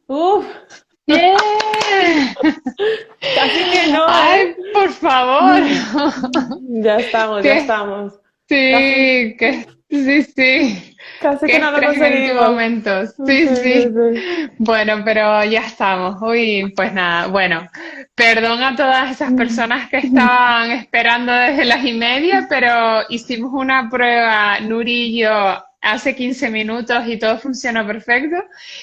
Uf, ¡Bien! casi que no, ¿eh? ¡Ay, por favor! Ya estamos, ya Que estamos. Casi, sí, que sí, sí. casi que Qué no lo estrés en el último conseguimos. momento. Sí, Sí, sí, sí. sí. Bueno, pero ya estamos. Uy, pues nada. Bueno, perdón a todas esas personas que estaban esperando desde las 1:30, pero hicimos una prueba, Nuri y yo, hace 15 minutos y todo funcionó perfecto.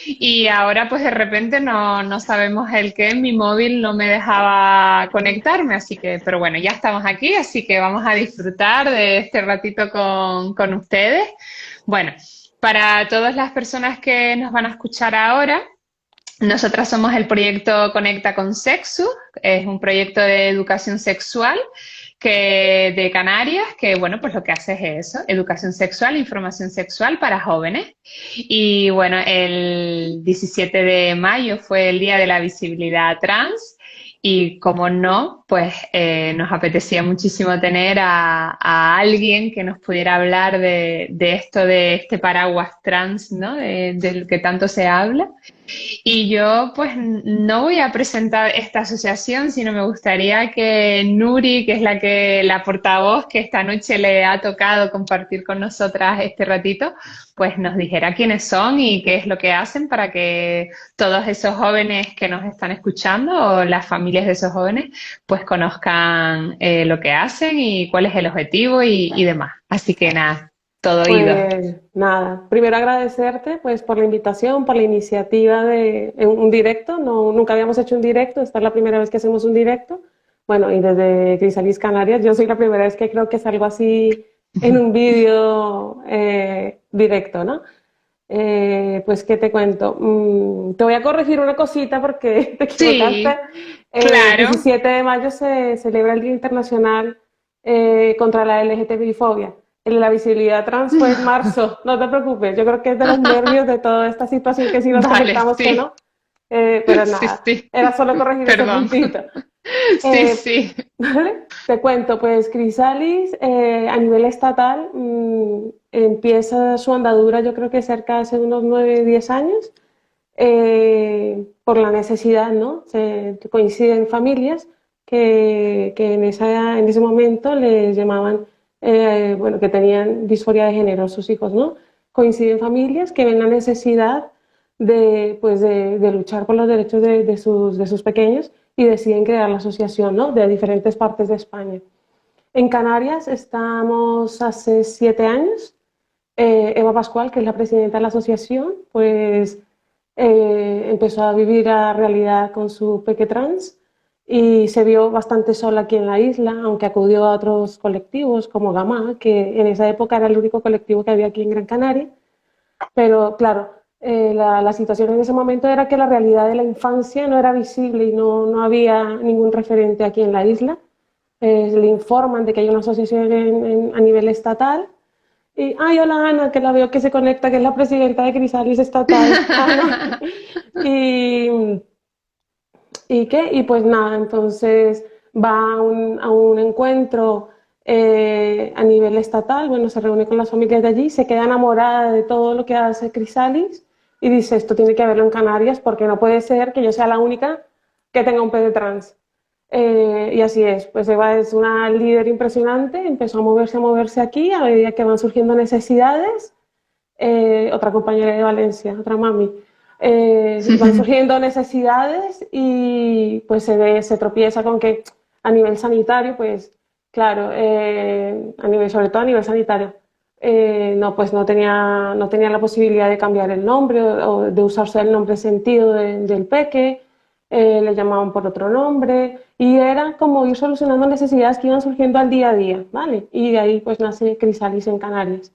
Y ahora pues de repente no sabemos el qué, mi móvil no me dejaba conectarme, así que, pero bueno, ya estamos aquí, así que vamos a disfrutar de este ratito con ustedes. Bueno, para todas las personas que nos van a escuchar ahora, nosotras somos el proyecto Conecta con Sexu, es un proyecto de educación sexual que de Canarias, que bueno, pues lo que hace es eso, educación sexual, información sexual para jóvenes. Y bueno, el 17 de mayo fue el Día de la Visibilidad Trans y como no, pues nos apetecía muchísimo tener a alguien que nos pudiera hablar de esto, de este paraguas trans, ¿no? Del que tanto se habla. Y yo pues no voy a presentar esta asociación, sino me gustaría que Nuri, que es la portavoz que esta noche le ha tocado compartir con nosotras este ratito, pues nos dijera quiénes son y qué es lo que hacen para que todos esos jóvenes que nos están escuchando o las familias de esos jóvenes pues conozcan lo que hacen y cuál es el objetivo y demás. Así que nada, todo oído. Pues nada, primero agradecerte pues por la invitación, por la iniciativa de en un directo. No, nunca habíamos hecho un directo, esta es la primera vez que hacemos un directo. Bueno, y desde Crisalis Canarias, yo soy la primera vez que creo que salgo así en un vídeo directo, ¿no? Pues, ¿qué te cuento? Te voy a corregir una cosita porque te equivocaste. Sí, claro. 17 de mayo se celebra el Día Internacional contra la LGTBI-fobia. La visibilidad trans fue en marzo, no te preocupes. Yo creo que es de los nervios de toda esta situación que sí nos Vale, afectamos que sí, no. Pero sí, nada, sí, era solo corregir ese perdón. puntito. Sí, Eh, sí. ¿Vale? Te cuento, pues Crisalis a nivel estatal empieza su andadura yo creo que cerca hace unos 9 10 años por la necesidad, ¿no? Se coinciden familias que en ese momento les llamaban, bueno, que tenían disforia de género sus hijos, ¿no? Coinciden familias que ven la necesidad de, pues de luchar por los derechos de sus pequeños y deciden crear la asociación, ¿no? De diferentes partes de España. En Canarias estamos hace 7 años. Eva Pascual, que es la presidenta de la asociación, pues empezó a vivir la realidad con su peque trans y se vio bastante sola aquí en la isla, aunque acudió a otros colectivos como Gamá, que en esa época era el único colectivo que había aquí en Gran Canaria. Pero claro, la situación en ese momento era que la realidad de la infancia no era visible y no había ningún referente aquí en la isla. Le informan de que hay una asociación a nivel estatal. Y, ay, hola Ana, que la veo que se conecta, que es la presidenta de Crisalis Estatal, Ana. Y, ¿Y qué? Y pues nada, entonces va a un encuentro a nivel estatal, bueno, se reúne con las familias de allí, se queda enamorada de todo lo que hace Crisalis y dice, esto tiene que haberlo en Canarias porque no puede ser que yo sea la única que tenga un PD trans. Y así es, pues Eva es una líder impresionante, empezó a moverse aquí a medida que van surgiendo necesidades. Otra compañera de Valencia, otra mami, van surgiendo necesidades y pues se tropieza con que a nivel sanitario, pues claro, sobre todo a nivel sanitario, no, pues no tenía la posibilidad de cambiar el nombre o de usarse el nombre sentido del peque, le llamaban por otro nombre y era como ir solucionando necesidades que iban surgiendo al día a día, ¿vale? Y de ahí pues nace Crisalis en Canarias.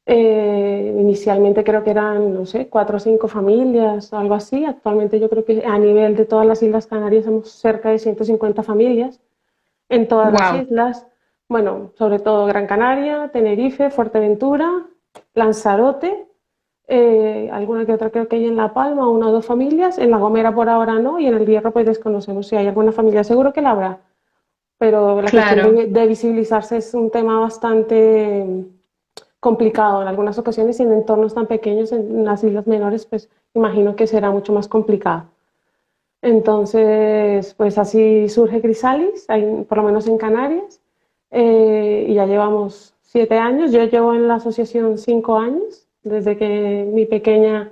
Inicialmente creo que eran, no sé, 4 o 5 familias o algo así. Actualmente yo creo que a nivel de todas las Islas Canarias somos cerca de 150 familias en todas las Wow, islas. Bueno, sobre todo Gran Canaria, Tenerife, Fuerteventura, Lanzarote, alguna que otra creo que hay en La Palma, 1 o 2 familias. En La Gomera por ahora no y en El Hierro pues desconocemos si hay alguna familia, seguro que la habrá. Pero la cuestión claro. de visibilizarse es un tema bastante complicado en algunas ocasiones y en entornos tan pequeños, en las islas menores, pues imagino que será mucho más complicado. Entonces, pues así surge Crisalis, por lo menos en Canarias, y ya llevamos 7 años. Yo llevo en la asociación 5 años, desde que mi pequeña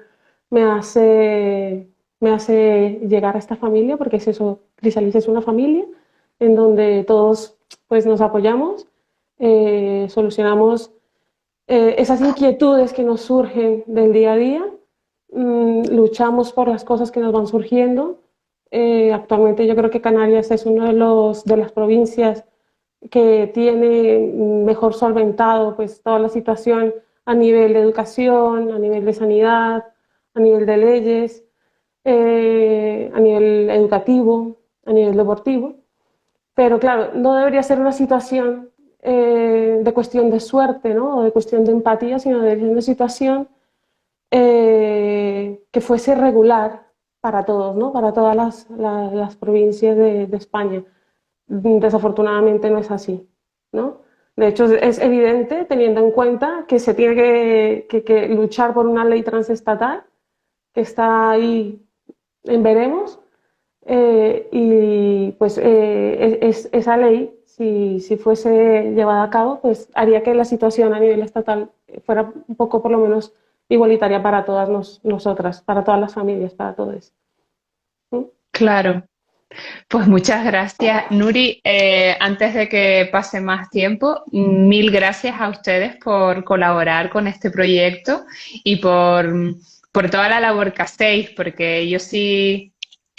me hace, me hace llegar a esta familia, porque es eso, Crisalis es una familia en donde todos pues, nos apoyamos, solucionamos esas inquietudes que nos surgen del día a día, luchamos por las cosas que nos van surgiendo. Actualmente yo creo que Canarias es una de las provincias que tiene mejor solventado pues, toda la situación a nivel de educación, a nivel de sanidad, a nivel de leyes, a nivel educativo, a nivel deportivo. Pero claro, no debería ser una situación de cuestión de suerte, ¿no? O de cuestión de empatía, sino debería ser una situación que fuese regular para todos, ¿no? Para todas las provincias de España. Desafortunadamente no es así, ¿no? De hecho, es evidente, teniendo en cuenta que se tiene que luchar por una ley transestatal que está ahí en veremos, y pues esa ley, si fuese llevada a cabo, pues haría que la situación a nivel estatal fuera un poco por lo menos igualitaria para todas nosotras, para todas las familias, para todos. ¿Sí? Claro. Pues muchas gracias, Nuri. Antes de que pase más tiempo, mil gracias a ustedes por colaborar con este proyecto y por toda la labor que hacéis, porque yo sí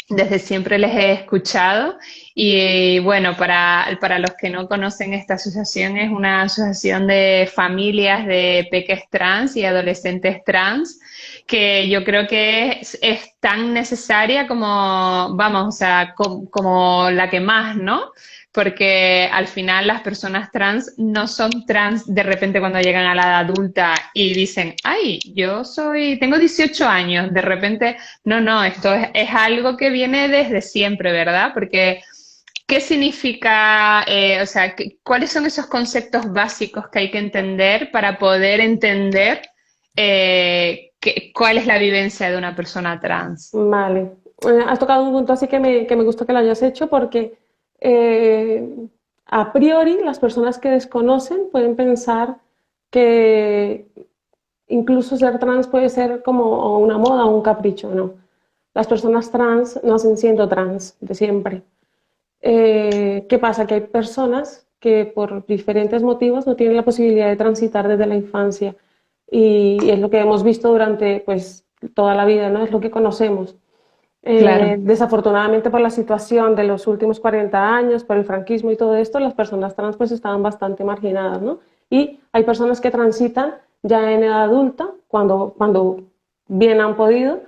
desde siempre les he escuchado y bueno, para los que no conocen esta asociación, es una asociación de familias de peques trans y adolescentes trans que yo creo que es tan necesaria como, vamos, o sea, como la que más, ¿no? Porque al final las personas trans no son trans de repente cuando llegan a la edad adulta y dicen, ay, tengo 18 años, de repente, no, no, esto es algo que viene desde siempre, ¿verdad? Porque, ¿qué significa, o sea, cuáles son esos conceptos básicos que hay que entender para poder entender cuál es la vivencia de una persona trans? Vale. Has tocado un punto así que me gusta que lo hayas hecho porque eh, a priori las personas que desconocen pueden pensar que incluso ser trans puede ser como una moda o un capricho, ¿no? Las personas trans nacen siendo trans de siempre. ¿Qué pasa? Que hay personas que por diferentes motivos no tienen la posibilidad de transitar desde la infancia y es lo que hemos visto durante pues, toda la vida, ¿no? Es lo que conocemos. Claro, Desafortunadamente por la situación de los últimos 40 años, por el franquismo y todo esto, las personas trans pues estaban bastante marginadas, ¿no? Y hay personas que transitan ya en edad adulta, cuando bien han podido,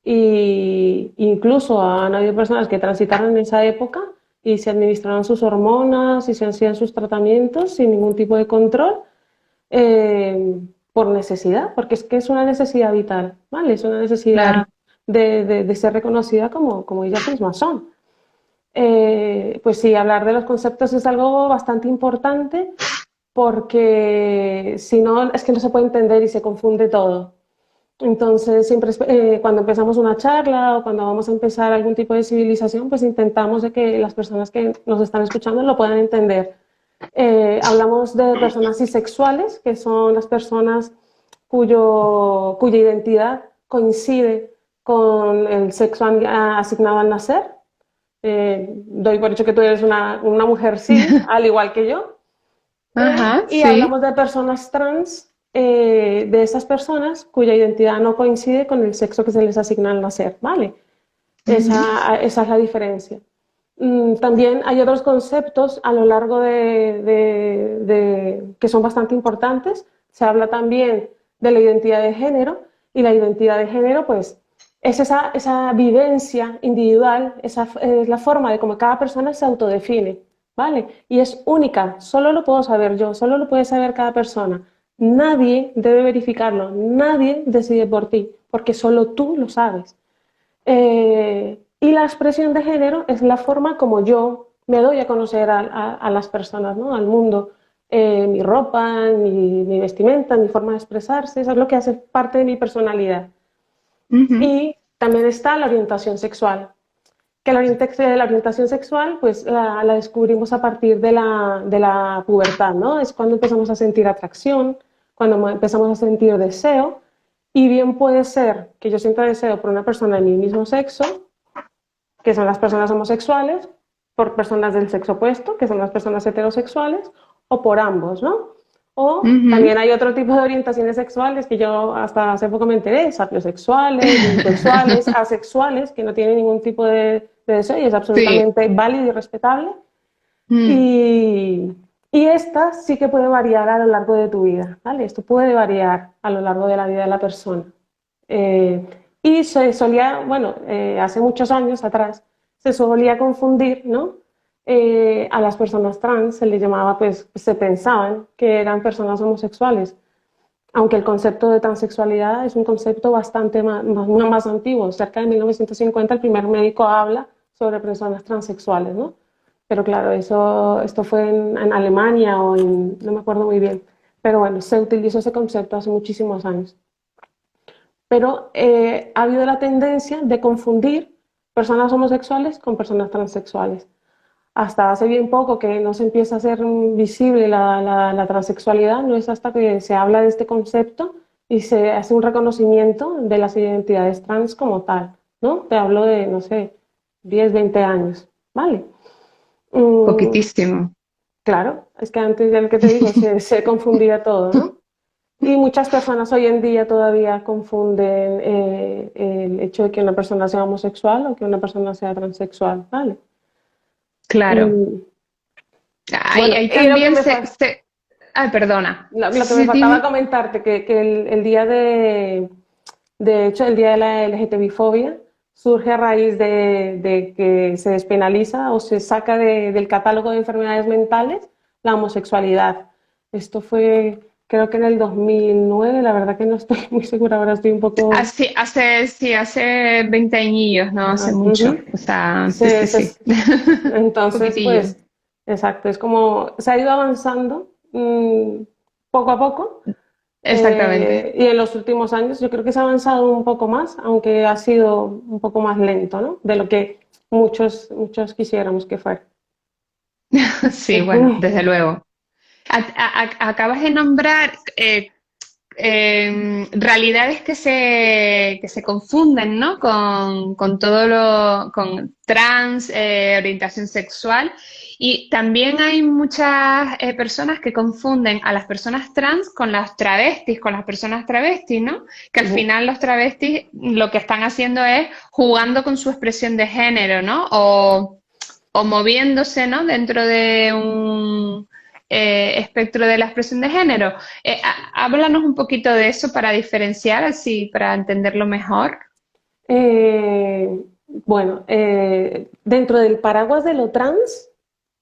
y incluso han habido personas que transitaron en esa época y se administraron sus hormonas y se hacían sus tratamientos sin ningún tipo de control, eh, por necesidad, porque es que es una necesidad vital, ¿vale? Es una necesidad claro. de ser reconocida como ellas mismas son. Pues sí, hablar de los conceptos es algo bastante importante porque si no, es que no se puede entender y se confunde todo. Entonces, siempre cuando empezamos una charla o cuando vamos a empezar algún tipo de civilización, pues intentamos de que las personas que nos están escuchando lo puedan entender. Hablamos de personas bisexuales, que son las personas cuya identidad coincide con el sexo asignado al nacer. Doy por hecho que tú eres una mujer cis, al igual que yo. Ajá, Y sí. hablamos de personas trans, de esas personas cuya identidad no coincide con el sexo que se les asigna al nacer, ¿vale? Ujú. Esa es la diferencia. También hay otros conceptos a lo largo que son bastante importantes. Se habla también de la identidad de género y la identidad de género, pues, es esa vivencia individual, esa es la forma de cómo cada persona se autodefine, ¿vale? Y es única, solo lo puedo saber yo, solo lo puede saber cada persona. Nadie debe verificarlo, nadie decide por ti, porque solo tú lo sabes. Y la expresión de género es la forma como yo me doy a conocer a las personas, ¿no? Al mundo. mi ropa, mi vestimenta, mi forma de expresarse, eso es lo que hace parte de mi personalidad. Ujú. Y también está la orientación sexual, que la orientación sexual pues la descubrimos a partir de la pubertad, ¿no? Es cuando empezamos a sentir atracción, cuando empezamos a sentir deseo, y bien puede ser que yo sienta deseo por una persona de mi mismo sexo, que son las personas homosexuales, por personas del sexo opuesto, que son las personas heterosexuales, o por ambos, ¿no? O Ujú. también hay otro tipo de orientaciones sexuales que yo hasta hace poco me enteré, sapiosexuales, bisexuales, asexuales, que no tienen ningún tipo de deseo y es Sí. absolutamente válido y respetable. Mm. Y, y esta sí que puede variar a lo largo de tu vida, ¿vale? Esto puede variar a lo largo de la vida de la persona. Eh, y se solía, bueno, hace muchos años atrás, se solía confundir, ¿no? A las personas trans se les llamaba, pues, se pensaban que eran personas homosexuales, aunque el concepto de transexualidad es un concepto bastante más antiguo. Cerca de 1950 el primer médico habla sobre personas transexuales, ¿no? Pero claro, esto fue en Alemania o no me acuerdo muy bien. Pero bueno, se utilizó ese concepto hace muchísimos años. Pero ha habido la tendencia de confundir personas homosexuales con personas transexuales. Hasta hace bien poco que no se empieza a hacer visible la transexualidad, no es hasta que se habla de este concepto y se hace un reconocimiento de las identidades trans como tal, ¿no? Te hablo de, no sé, 10, 20 años, ¿vale? Mm, Poquitísimo. claro, es que antes de lo que te digo, se confundía todo, ¿no? Y muchas personas hoy en día todavía confunden el hecho de que una persona sea homosexual o que una persona sea transexual, ¿vale? Claro. Y Ahí, bueno, ahí y lo que también me, fa- Ay, perdona. lo que me Sí, faltaba dime. comentarte, que el día de hecho, el día de la LGTBI-fobia surge a raíz de que se despenaliza o se saca del catálogo de enfermedades mentales la homosexualidad. Esto fue, creo que en el 2009, la verdad que no estoy muy segura, ahora estoy un poco... Sí, hace 20 añillos, no hace mucho. Ujú. O sea, sí, Se- sí, se- sí. entonces, Poquitillo. pues, exacto, es como se ha ido avanzando poco a poco. Exactamente. Y en los últimos años yo creo que se ha avanzado un poco más, aunque ha sido un poco más lento, ¿no? De lo que muchos quisiéramos que fuera. Sí, bueno, desde luego. Acabas de nombrar realidades que se confunden, ¿no? Con todo con trans, orientación sexual. Y también hay muchas personas que confunden a las personas trans con las travestis, con las personas travestis, ¿no? Que al Ujú. final los travestis lo que están haciendo es jugando con su expresión de género, ¿no? O moviéndose, ¿no? Dentro de un espectro de la expresión de género. Háblanos un poquito de eso para diferenciar, así, para entenderlo mejor. Bueno, dentro del paraguas de lo trans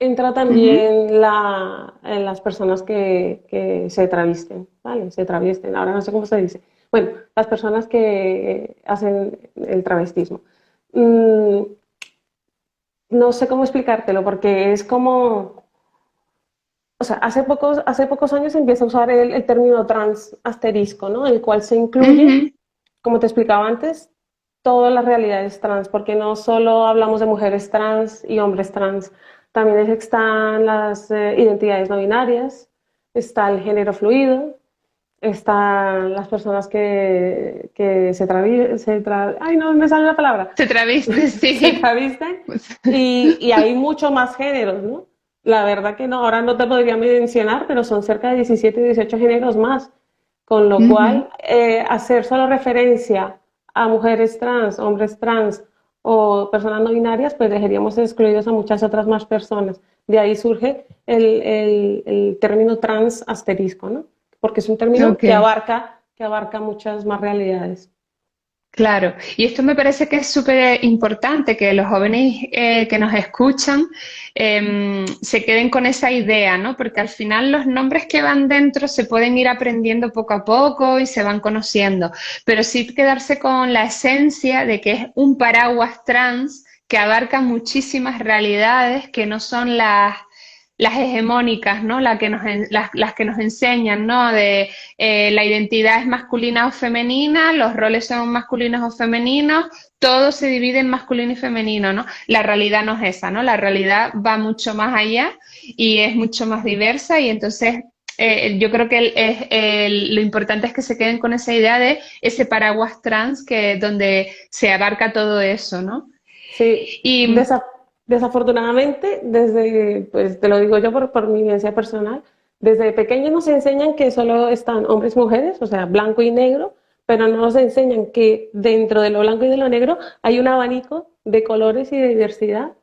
entra Ujú. también las personas que se travisten, ¿vale? Se traviesten, ahora no sé cómo se dice. Bueno, las personas que hacen el travestismo. Mm, no sé cómo explicártelo porque es como, o sea, hace pocos años se empieza a usar el término trans asterisco, ¿no? El cual se incluye, Ujú. como te explicaba antes, todas las realidades trans, porque no solo hablamos de mujeres trans y hombres trans, también están las identidades no binarias, está el género fluido, están las personas que ay, no me sale la palabra, Se traviste, se sí. travisten y hay mucho más géneros, ¿no? La verdad que no, ahora no te podría mencionar, pero son cerca de 17 y 18 géneros más, con lo Ujú. cual hacer solo referencia a mujeres trans, hombres trans o personas no binarias, pues dejaríamos excluidos a muchas otras más personas. De ahí surge el término trans asterisco, ¿no? Porque es un término Ok. que abarca muchas más realidades. Claro, y esto me parece que es súper importante que los jóvenes que nos escuchan se queden con esa idea, ¿no? Porque al final los nombres que van dentro se pueden ir aprendiendo poco a poco y se van conociendo, pero sí quedarse con la esencia de que es un paraguas trans que abarca muchísimas realidades que no son las hegemónicas, ¿no? Las que nos enseñan, ¿no? De la identidad es masculina o femenina, los roles son masculinos o femeninos, todo se divide en masculino y femenino, ¿no? La realidad no es esa, ¿no? La realidad va mucho más allá y es mucho más diversa y entonces yo creo que lo importante es que se queden con esa idea de ese paraguas trans que donde se abarca todo eso, ¿no? Sí, Y desafortunadamente, desde, pues te lo digo yo por mi vivencia personal, desde pequeños nos enseñan que solo están hombres y mujeres, o sea, blanco y negro, pero no nos enseñan que dentro de lo blanco y de lo negro hay un abanico de colores y de diversidad,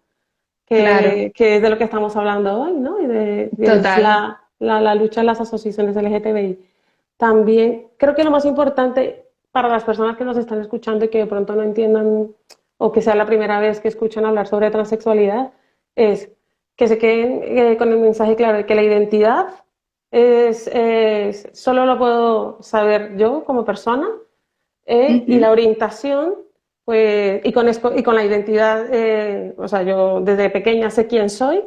claro, que es de lo que estamos hablando hoy, ¿no? Y es total, la lucha de las asociaciones LGTBI. También creo que lo más importante para las personas que nos están escuchando y que de pronto no entiendan o que sea la primera vez que escuchan hablar sobre transexualidad es que se queden con el mensaje claro de que la identidad solo lo puedo saber yo como persona y la ujú, orientación, pues, y con la identidad, o sea, yo desde pequeña sé quién soy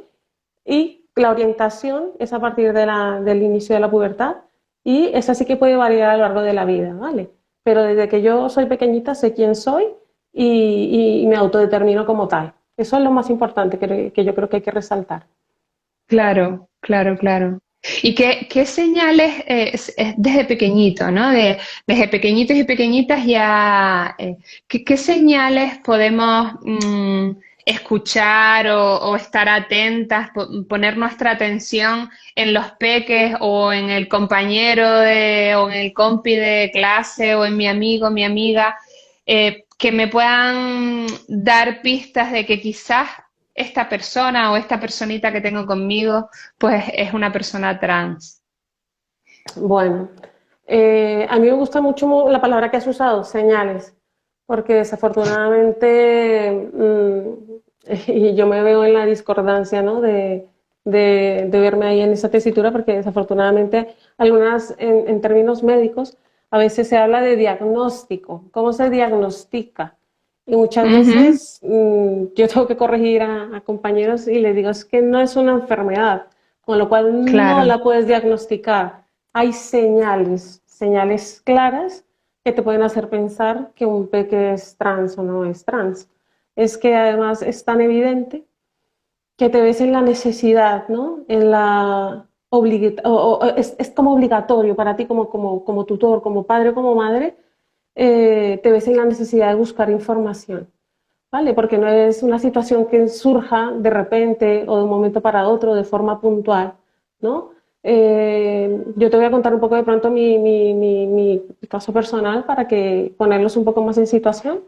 y la orientación es a partir del inicio de la pubertad y esa sí que puede variar a lo largo de la vida, ¿vale? Pero desde que yo soy pequeñita sé quién soy y me autodetermino como tal. Eso es lo más importante que yo creo que hay que resaltar. claro, claro, claro. ¿Y qué señales desde pequeñito, ¿no? Desde pequeñitos y pequeñitas ya, qué señales podemos escuchar o estar atentas, poner nuestra atención en los peques o en el compañero o en el compi de clase o en mi amigo, mi amiga, que me puedan dar pistas de que quizás esta persona o esta personita que tengo conmigo, pues es una persona trans. Bueno, a mí me gusta mucho la palabra que has usado, señales, porque desafortunadamente, y yo me veo en la discordancia, ¿no? De verme ahí en esa tesitura, porque desafortunadamente algunas, en términos médicos, a veces se habla de diagnóstico, cómo se diagnostica. Y muchas Ujú, veces yo tengo que corregir a compañeros y les digo, es que no es una enfermedad, con lo cual no claro, la puedes diagnosticar. Hay señales, señales claras que te pueden hacer pensar que un peque es trans o no es trans. Es que además es tan evidente que te ves en la necesidad, ¿no? En la es como obligatorio para ti como tutor, como padre, como madre, te ves en la necesidad de buscar información, ¿vale? Porque no es una situación que surja de repente o de un momento para otro de forma puntual, ¿no? Yo te voy a contar un poco de pronto mi caso personal para que ponerlos un poco más en situación.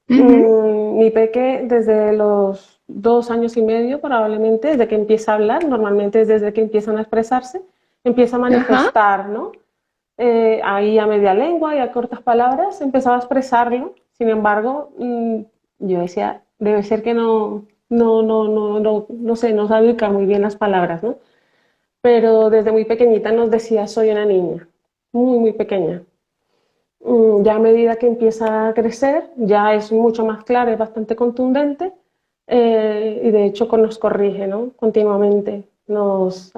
ujú, Mi peque desde los 2 años y medio probablemente, desde que empieza a hablar, normalmente es desde que empiezan a expresarse, empieza a ajá, manifestar, ¿no? Ahí a media lengua y a cortas palabras empezaba a expresarlo. Sin embargo, yo decía, debe ser que no sé, no sabe ubicar muy bien las palabras, ¿no? Pero desde muy pequeñita nos decía, soy una niña, muy pequeña. Ya a medida que empieza a crecer, ya es mucho más clara, es bastante contundente y de hecho nos corrige, ¿no? Continuamente nos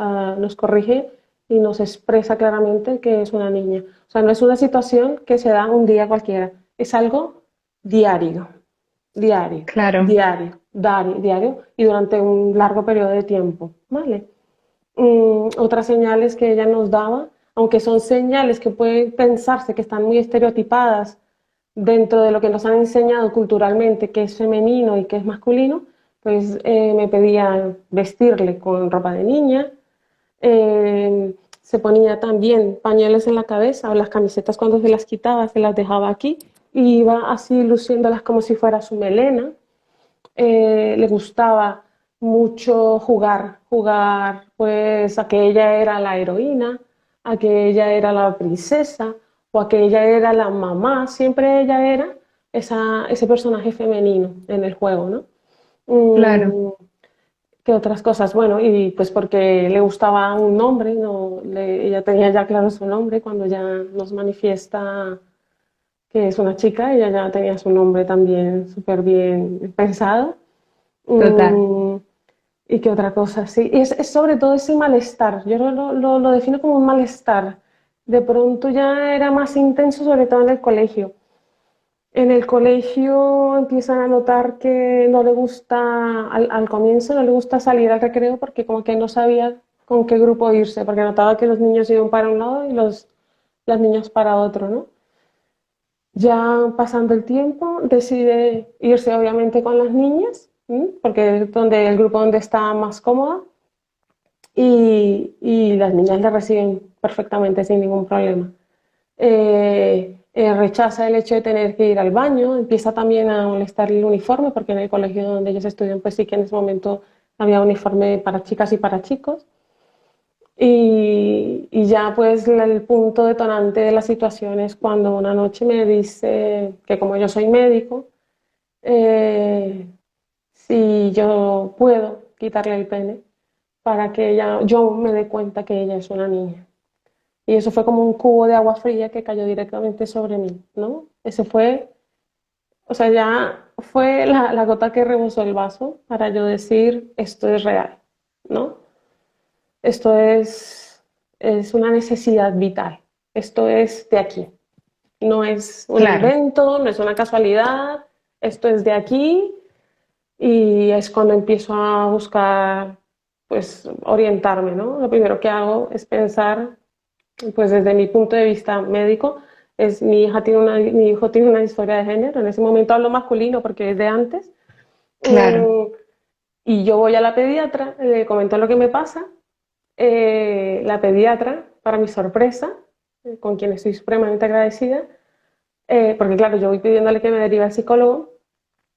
corrige y nos expresa claramente que es una niña. O sea, no es una situación que se da un día cualquiera, es algo diario, diario, claro, diario, diario, diario y durante un largo periodo de tiempo, ¿vale? Otras señales que ella nos daba, aunque son señales que pueden pensarse que están muy estereotipadas dentro de lo que nos han enseñado culturalmente, que es femenino y que es masculino, pues me pedía vestirle con ropa de niña, se ponía también pañuelos en la cabeza o las camisetas cuando se las quitaba, se las dejaba aquí y iba así luciéndolas como si fuera su melena. Le gustaba mucho jugar pues a que ella era la heroína, a que ella era la princesa o a que ella era la mamá, siempre ella era ese personaje femenino en el juego, ¿no? claro. Mm, ¿Qué otras cosas? Bueno, y pues porque le gustaba un nombre, no, ella tenía ya claro su nombre cuando ya nos manifiesta que es una chica, ella ya tenía su nombre también súper bien pensado. Total. Mm, ¿Y qué otra cosa? Sí, y es sobre todo ese malestar. Yo lo defino como un malestar. De pronto ya era más intenso, sobre todo en el colegio. En el colegio empiezan a notar que no le gusta, al comienzo no le gusta salir al recreo porque como que no sabía con qué grupo irse, porque notaba que los niños iban para un lado y las niñas para otro, ¿no? Ya pasando el tiempo, decide irse obviamente con las niñas, ¿m? Porque es donde, el grupo donde está más cómoda y las niñas le reciben perfectamente sin ningún problema. Rechaza el hecho de tener que ir al baño, empieza también a molestar el uniforme, porque en el colegio donde ellos estudian, pues sí que en ese momento había uniforme para chicas y para chicos. Y ya pues el punto detonante de la situación es cuando una noche me dice que como yo soy médico, eh, si yo puedo quitarle el pene para que yo me dé cuenta que ella es una niña. Y eso fue como un cubo de agua fría que cayó directamente sobre mí, ¿no? Ese fue, o sea, ya fue la gota que rebosó el vaso para yo decir, esto es real, ¿no? Esto es una necesidad vital, esto es de aquí, no es un Claro, invento, no es una casualidad, esto es de aquí y es cuando empiezo a buscar, pues, orientarme, ¿no? Lo primero que hago es pensar pues desde mi punto de vista médico, mi hijo tiene una disforia de género, en ese momento hablo masculino porque es de antes, claro. mm, y yo voy a la pediatra, le comento lo que me pasa, la pediatra, para mi sorpresa, con quien estoy supremamente agradecida, porque claro, yo voy pidiéndole que me derive al psicólogo,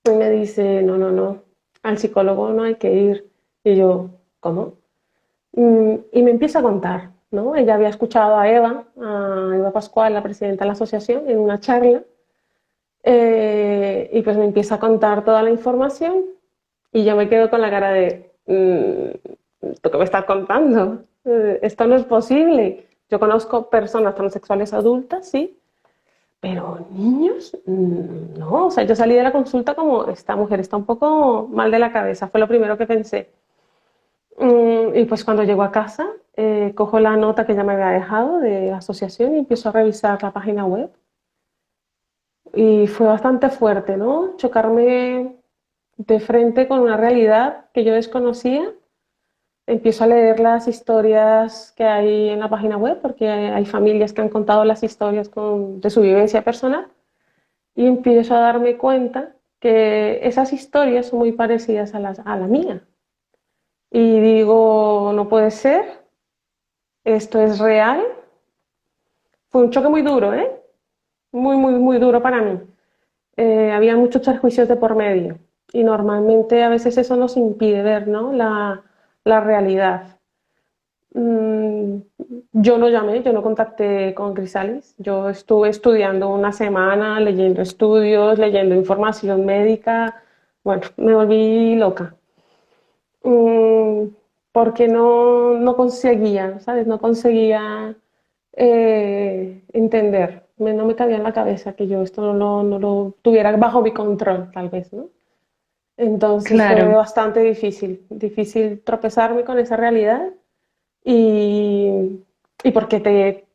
y me dice, no, no, no, al psicólogo no hay que ir, y yo, ¿cómo? Y me empieza a contar, ¿no? Ella había escuchado a Eva Pascual, la presidenta de la asociación, en una charla, y pues me empieza a contar toda la información y yo me quedo con la cara de, ¿esto qué me estás contando? Esto no es posible. Yo conozco personas transexuales adultas, sí, pero niños, no. O sea, yo salí de la consulta como, esta mujer está un poco mal de la cabeza, fue lo primero que pensé. Y pues cuando llego a casa, cojo la nota que ya me había dejado de la asociación y empiezo a revisar la página web. Y fue bastante fuerte, ¿no? Chocarme de frente con una realidad que yo desconocía. Empiezo a leer las historias que hay en la página web, porque hay familias que han contado las historias de su vivencia personal. Y empiezo a darme cuenta que esas historias son muy parecidas a la mía. Y digo, no puede ser, esto es real. Fue un choque muy duro, ¿eh? Muy, muy, muy duro para mí. Había muchos prejuicios de por medio y normalmente a veces eso nos impide ver, ¿no? La realidad. Mm, yo no llamé, yo no contacté con Crisalis. Yo estuve estudiando una semana, leyendo estudios, leyendo información médica. Bueno, me volví loca. Mm, porque no conseguía, ¿sabes? No conseguía entender. No me cabía en la cabeza que yo esto no lo tuviera bajo mi control, tal vez, ¿no? Entonces fue Claro, bastante difícil, difícil tropezarme con esa realidad y, y porque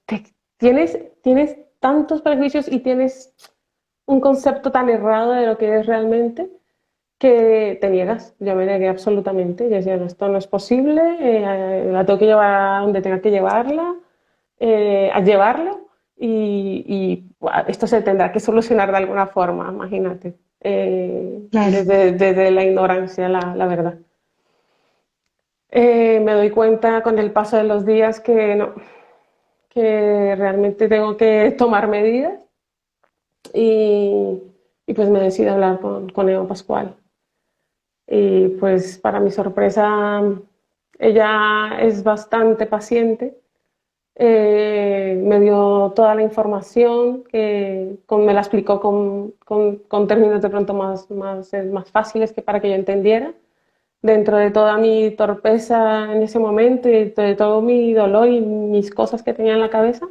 tienes tantos prejuicios y tienes un concepto tan errado de lo que es realmente que te niegas. Yo me negué absolutamente. Yo decía, no, esto no es posible, la tengo que llevar a donde tenga que llevarla, a llevarlo y buah, esto se tendrá que solucionar de alguna forma, imagínate, claro. desde la ignorancia, la verdad. Me doy cuenta con el paso de los días que no, que realmente tengo que tomar medidas y, y pues me decido hablar con Eva Pascual. Y pues para mi sorpresa, ella es bastante paciente. Me dio toda la información, me la explicó con términos de pronto más fáciles que para que yo entendiera. Dentro de toda mi torpeza en ese momento y de todo mi dolor y mis cosas que tenía en la cabeza,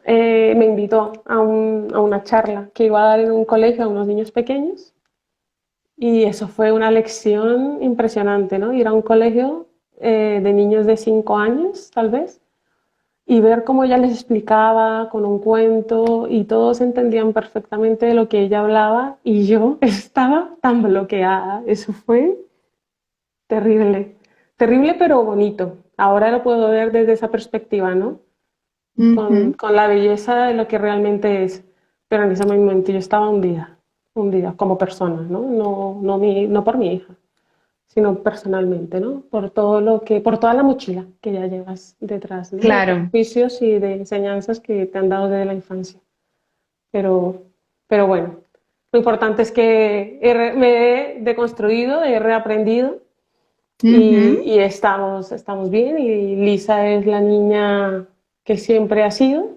me invitó a una charla que iba a dar en un colegio a unos niños pequeños Y eso fue una lección impresionante, ¿no? Ir a un colegio de niños de 5 años, tal vez, y ver cómo ella les explicaba con un cuento y todos entendían perfectamente lo que ella hablaba y yo estaba tan bloqueada. Eso fue terrible, terrible pero bonito. Ahora lo puedo ver desde esa perspectiva, ¿no? Ujú. Con la belleza de lo que realmente es. Pero en ese momento yo estaba hundida como persona, ¿no? No por mi hija, sino personalmente, ¿no? Por todo por toda la mochila que ya llevas detrás, ¿no? De Claro. prejuicios y de enseñanzas que te han dado desde la infancia. Pero, pero bueno, lo importante es que me he deconstruido, he reaprendido Ujú. y estamos bien. Y Lisa es la niña que siempre ha sido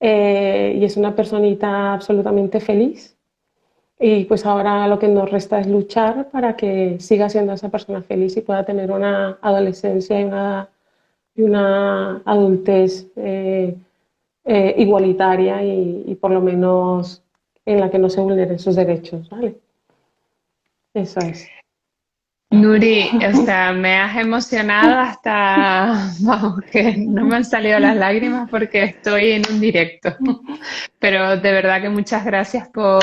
y es una personita absolutamente feliz. Y pues ahora lo que nos resta es luchar para que siga siendo esa persona feliz y pueda tener una adolescencia y una adultez igualitaria y por lo menos en la que no se vulneren sus derechos, ¿vale? Eso es. Nuri, o sea, me has emocionado hasta, vamos, que no me han salido las lágrimas porque estoy en un directo. Pero de verdad que muchas gracias por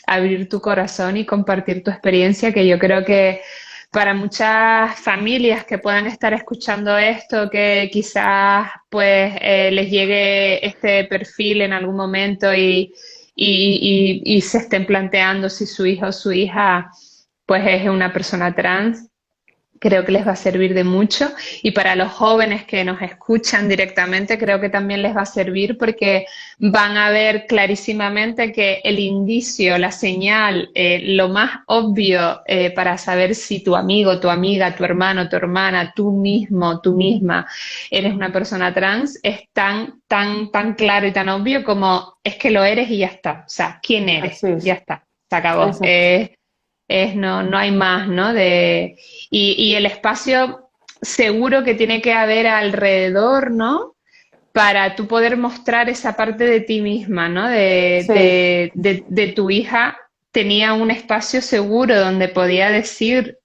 abrir tu corazón y compartir tu experiencia, que yo creo que para muchas familias que puedan estar escuchando esto, que quizás pues les llegue este perfil en algún momento y se estén planteando si su hijo o su hija pues es una persona trans. Creo que les va a servir de mucho y para los jóvenes que nos escuchan directamente creo que también les va a servir porque van a ver clarísimamente que el indicio, la señal, lo más obvio para saber si tu amigo, tu amiga, tu hermano, tu hermana, tú mismo, tú misma eres una persona trans es tan claro y tan obvio como es que lo eres y ya está. O sea, ¿quién eres? Así Ya es. está, se acabó. Exacto. No hay más, ¿no? Y el espacio seguro que tiene que haber alrededor, ¿no? Para tú poder mostrar esa parte de ti misma, ¿no? Sí. De tu hija, tenía un espacio seguro donde podía decir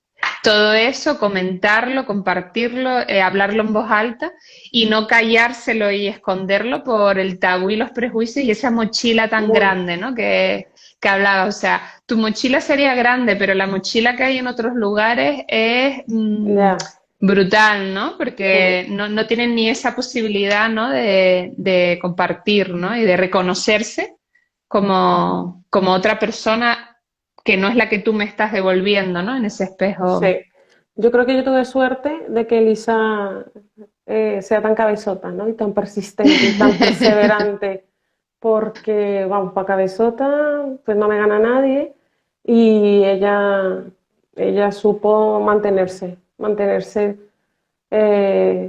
todo eso, comentarlo, compartirlo, hablarlo en voz alta y no callárselo y esconderlo por el tabú y los prejuicios y esa mochila tan Muy. grande, ¿no? Que hablaba. O sea, tu mochila sería grande, pero la mochila que hay en otros lugares es Ya. brutal, ¿no? Mm. Porque no tienen ni esa posibilidad, ¿no? De compartir, ¿no? Y de reconocerse como otra persona que no es la que tú me estás devolviendo, ¿no? En ese espejo. Sí. Yo creo que yo tuve suerte de que Elisa sea tan cabezota, ¿no? Y tan persistente y tan perseverante, porque, vamos, para cabezota, pues no me gana nadie, y ella supo mantenerse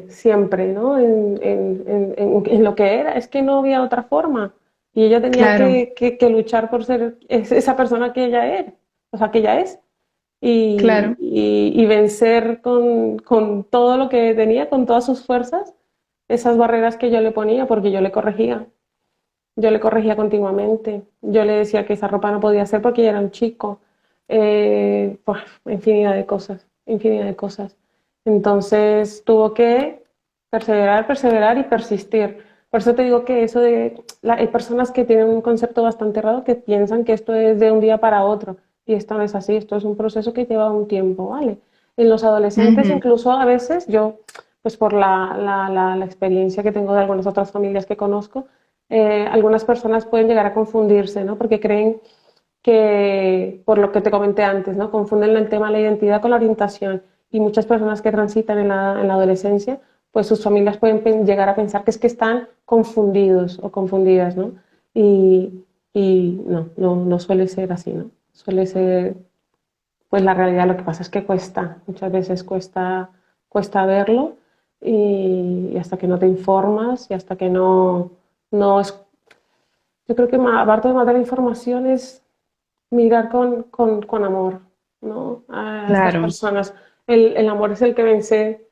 siempre, ¿no? En lo que era, es que no había otra forma, y ella tenía Claro, que luchar por ser esa persona que ella era, o sea, que ella es claro. y vencer con todo lo que tenía, con todas sus fuerzas, esas barreras que yo le ponía, porque yo le corregía continuamente, yo le decía que esa ropa no podía ser porque ella era un chico, pues, infinidad de cosas, infinidad de cosas. Entonces tuvo que perseverar, perseverar y persistir. Por eso te digo que eso hay personas que tienen un concepto bastante errado que piensan que esto es de un día para otro y esto no es así, esto es un proceso que lleva un tiempo, ¿vale? En los adolescentes Ujú. incluso a veces yo, pues por la experiencia que tengo de algunas otras familias que conozco, algunas personas pueden llegar a confundirse, ¿no? Porque creen que, por lo que te comenté antes, ¿no? Confunden el tema de la identidad con la orientación y muchas personas que transitan en la adolescencia, pues sus familias pueden llegar a pensar que es que están confundidos o confundidas, ¿no? Y, y no suele ser así, ¿no? Suele ser, pues la realidad, lo que pasa es que cuesta, muchas veces cuesta verlo y hasta que no te informas y hasta que no es, yo creo que aparte de matar información es mirar con amor, ¿no? A estas Claro. personas. El amor es el que vence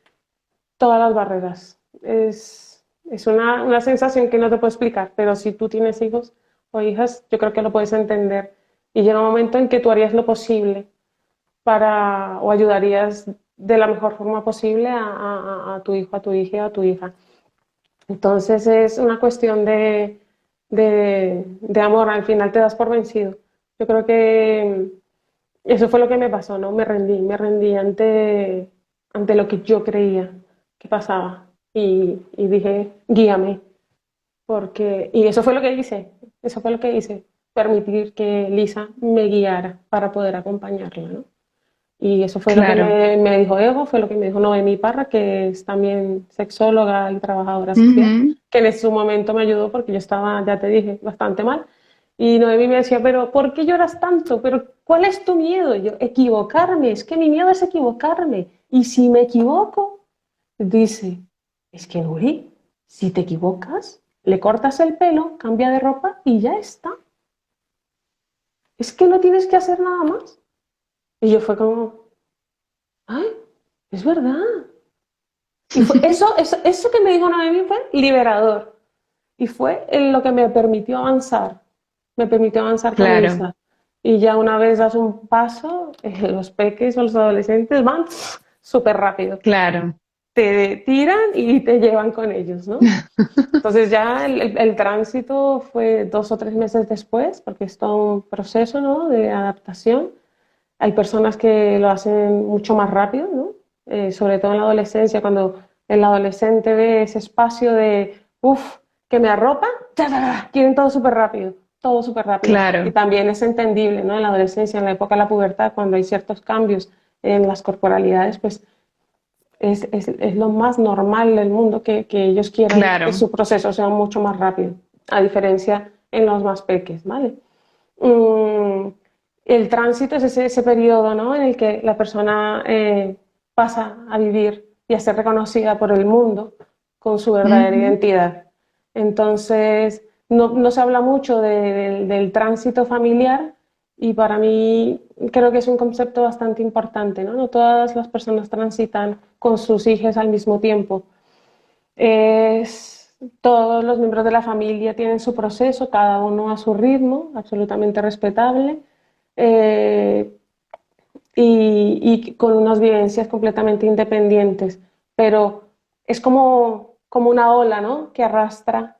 todas las barreras. Es una sensación que no te puedo explicar, pero si tú tienes hijos o hijas, yo creo que lo puedes entender. Y llega un momento en que tú harías lo posible o ayudarías de la mejor forma posible a tu hijo, a tu hija, a tu hija. Entonces es una cuestión de amor, al final te das por vencido. Yo creo que eso fue lo que me pasó, ¿no? Me rendí ante lo que yo creía que pasaba y dije, guíame, y eso fue lo que hice, eso fue lo que hice, permitir que Lisa me guiara para poder acompañarla, ¿no? Y eso fue lo que Claro. me dijo Ego, fue lo que me dijo Noemi Parra, que es también sexóloga y trabajadora social, Ujú. que en su momento me ayudó porque yo estaba, ya te dije, bastante mal. Y Noemi me decía, pero ¿por qué lloras tanto? ¿Pero cuál es tu miedo? Y yo, equivocarme, es que mi miedo es equivocarme. Y si me equivoco, dice, es que Nuri, si te equivocas, le cortas el pelo, cambia de ropa y ya está. Es que no tienes que hacer nada más. Y yo fue como, ay, es verdad. Y fue eso que me dijo Noemi fue liberador. Y fue lo que me permitió avanzar. Me permitió avanzar con Claro, Elisa. Y ya una vez das un paso, los peques o los adolescentes van súper rápido. claro. Te tiran y te llevan con ellos, ¿no? Entonces ya el tránsito fue 2 o 3 meses después, porque es todo un proceso, ¿no? De adaptación. Hay personas que lo hacen mucho más rápido, ¿no? Sobre todo en la adolescencia, cuando el adolescente ve ese espacio de, uff, que me arropa, ¡ta, ta, ta! Quieren todo súper rápido, todo súper rápido. Y Claro, también es entendible, ¿no? En la adolescencia, en la época de la pubertad, cuando hay ciertos cambios en las corporalidades, pues es lo más normal del mundo que ellos quieran que claro. su proceso sea mucho más rápido, a diferencia en los más pequeños, ¿vale? Mm, el tránsito es ese periodo, ¿no? En el que la persona pasa a vivir y a ser reconocida por el mundo con su verdadera Ujú. identidad. Entonces, no se habla mucho del tránsito familiar y para mí creo que es un concepto bastante importante, ¿no? No todas las personas transitan con sus hijos al mismo tiempo. Todos los miembros de la familia tienen su proceso, cada uno a su ritmo, absolutamente respetable, eh, y con unas vivencias completamente independientes. Pero es como una ola, ¿no? Que arrastra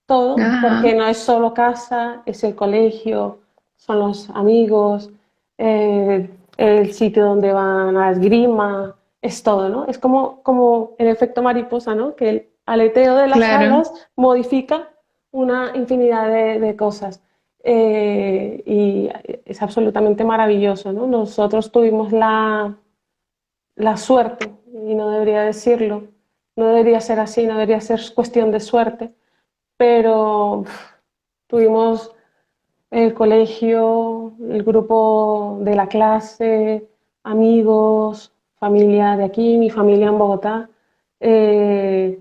todo, Ajá, porque no es solo casa, es el colegio, son los amigos, el sitio donde van a la esgrima, es todo, ¿no? Es como el efecto mariposa, ¿no? Que el aleteo de las claro, alas modifica una infinidad de cosas. Y es absolutamente maravilloso, ¿no? Nosotros tuvimos la suerte, y no debería decirlo, no debería ser así, no debería ser cuestión de suerte, pero tuvimos el colegio, el grupo de la clase, amigos, familia de aquí, mi familia en Bogotá, eh,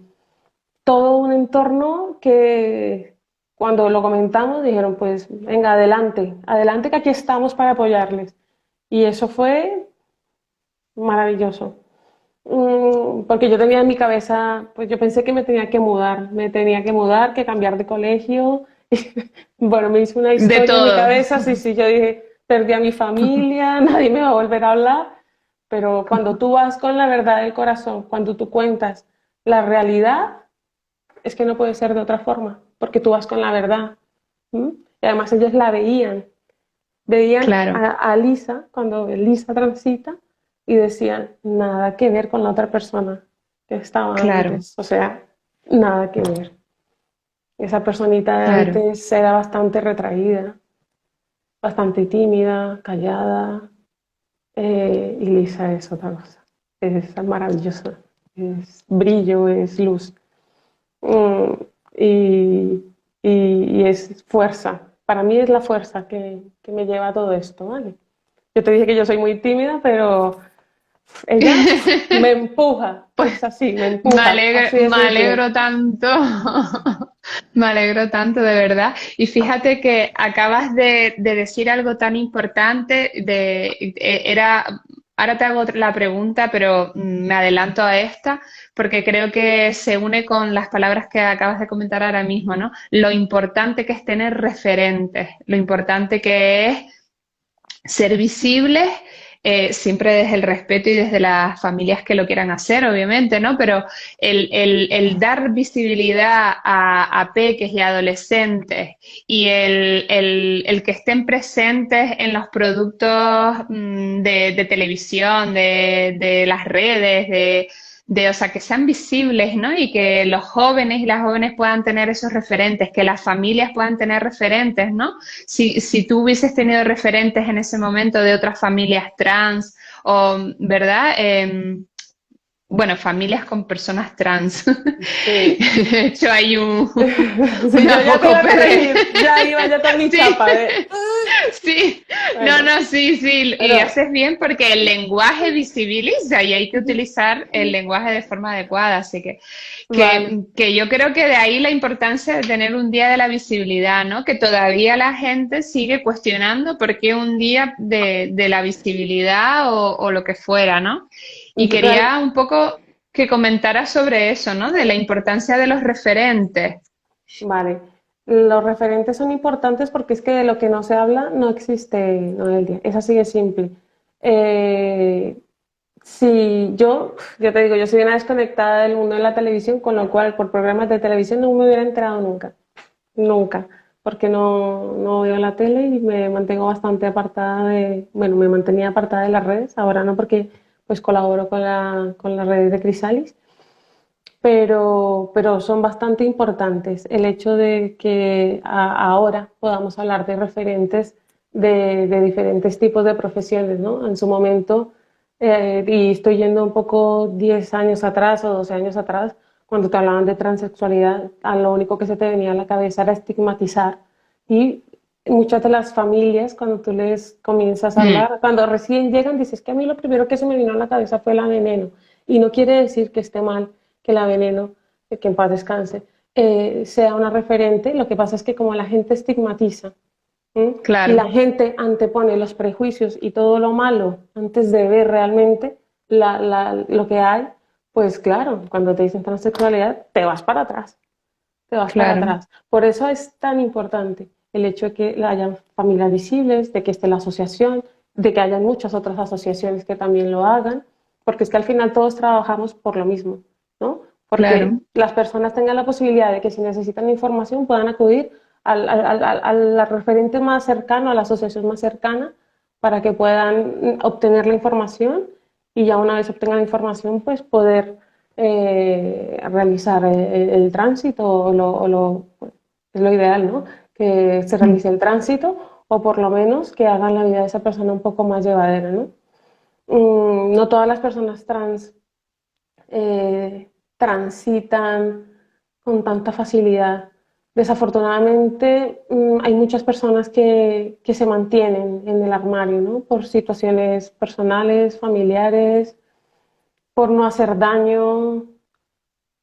todo un entorno que cuando lo comentamos dijeron, pues venga, adelante, adelante que aquí estamos para apoyarles. Y eso fue maravilloso. Porque yo tenía en mi cabeza, pues yo pensé que me tenía que mudar, que cambiar de colegio. Bueno, me hice una de historia en mi todo. cabeza, sí, sí, yo dije, perdí a mi familia, nadie me va a volver a hablar, pero cuando tú vas con la verdad del corazón, cuando tú cuentas la realidad, es que no puede ser de otra forma, porque tú vas con la verdad. ¿M? Y además ellos la veían Claro, a Lisa cuando Lisa transita y decían, nada que ver con la otra persona que estaba claro, antes, o sea, nada que ver. Esa personita de claro. antes era bastante retraída, bastante tímida, callada, y Lisa es otra cosa, es maravillosa, es brillo, es luz. Mm, y, y es fuerza. Para mí es la fuerza que me lleva a todo esto, ¿vale? Yo te dije que yo soy muy tímida, pero ella me empuja, Pues es así, me empuja, así de me simple. alegro tanto, me alegro tanto de verdad. Y fíjate que acabas de decir algo tan importante, ahora te hago la pregunta, pero me adelanto a esta, porque creo que se une con las palabras que acabas de comentar ahora mismo, ¿no? Lo importante que es tener referentes, lo importante que es ser visibles, siempre desde el respeto y desde las familias que lo quieran hacer, obviamente, ¿no? Pero el dar visibilidad a peques y adolescentes y el que estén presentes en los productos de televisión, de las redes, o sea, que sean visibles, ¿no? Y que los jóvenes y las jóvenes puedan tener esos referentes, que las familias puedan tener referentes, ¿no? Si tú hubieses tenido referentes en ese momento de otras familias trans, o, ¿verdad? Bueno, familias con personas trans. Sí. De hecho, hay Sí, yo una ya te poco iba a PD. corregir, ya iba ya con mi Sí, chapa de... sí, no, Bueno, no, sí, sí, y pero haces bien porque el lenguaje visibiliza y hay que utilizar el lenguaje de forma adecuada, así vale, que yo creo que de ahí la importancia de tener un día de la visibilidad, ¿no? Que todavía la gente sigue cuestionando por qué un día de la visibilidad o lo que fuera, ¿no? Y real, quería un poco que comentara sobre eso, ¿no? De la importancia de los referentes. vale. Los referentes son importantes porque es que de lo que no se habla no existe Noelia. Es así de simple. Eh, si yo te digo, yo soy una desconectada del mundo de la televisión, con lo cual por programas de televisión no me hubiera enterado nunca, nunca, porque no veo la tele y me mantengo bastante apartada de, bueno, me mantenía apartada de las redes, ahora no porque pues colaboro con las redes de Crisalis, pero son bastante importantes. El hecho de que ahora podamos hablar de referentes de diferentes tipos de profesiones, ¿no? En su momento, y estoy yendo un poco 10 años atrás o 12 años atrás, cuando te hablaban de transexualidad, a lo único que se te venía a la cabeza era estigmatizar. Y muchas de las familias, cuando tú les comienzas a Mm, hablar, cuando recién llegan, dices que a mí lo primero que se me vino a la cabeza fue la veneno. Y no quiere decir que esté mal que la veneno, que en paz descanse, sea una referente. Lo que pasa es que como la gente estigmatiza, ¿m? Y claro, la gente antepone los prejuicios y todo lo malo antes de ver realmente lo que hay, pues claro, cuando te dicen transexualidad, te vas para atrás, te vas para claro, atrás. Por eso es tan importante el hecho de que hayan familias visibles, de que esté la asociación, de que hayan muchas otras asociaciones que también lo hagan, porque es que al final todos trabajamos por lo mismo, ¿no? Porque claro. las personas tengan la posibilidad de que si necesitan información puedan acudir al referente más cercano, a la asociación más cercana, para que puedan obtener la información y ya una vez obtengan la información, pues poder realizar el tránsito pues, es lo ideal, ¿no? Que se Mm. realice el tránsito o por lo menos que hagan la vida de esa persona un poco más llevadera, ¿no? No todas las personas trans transitan con tanta facilidad. Desafortunadamente, hay muchas personas que se mantienen en el armario, ¿no? Por situaciones personales, familiares, por no hacer daño,